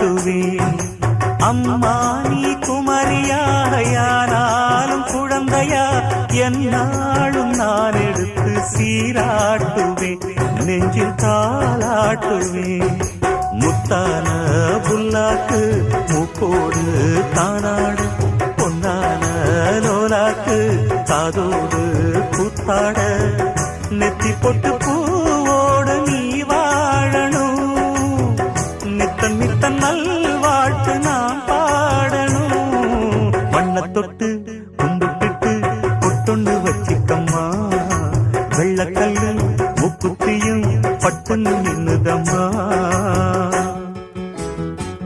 காட்டுவேன். அம்மா நீ குமரியாயானாலும் குழந்தையா என்னாலும் நான் எடுத்து சீராட்டுவேன், நெஞ்சில் தாளாட்டுவேன். முத்தான புல்லாக்கு மூக்கோடு தானாடு, பொன்னான நோலாக்கு காதோடு கூத்தாட, நெத்தி பொட்டு பூவோடு நீ வாழணும், நித்தன் நித்தன் நல்வாழ்த்து நான் பாடணும். மண்ண தொட்டு கும்பிட்டுட்டு பொட்டொண்டு வச்சிக்கம்மா, வெள்ளக்கல்லு முக்குத்தியும் பட்டுன்னு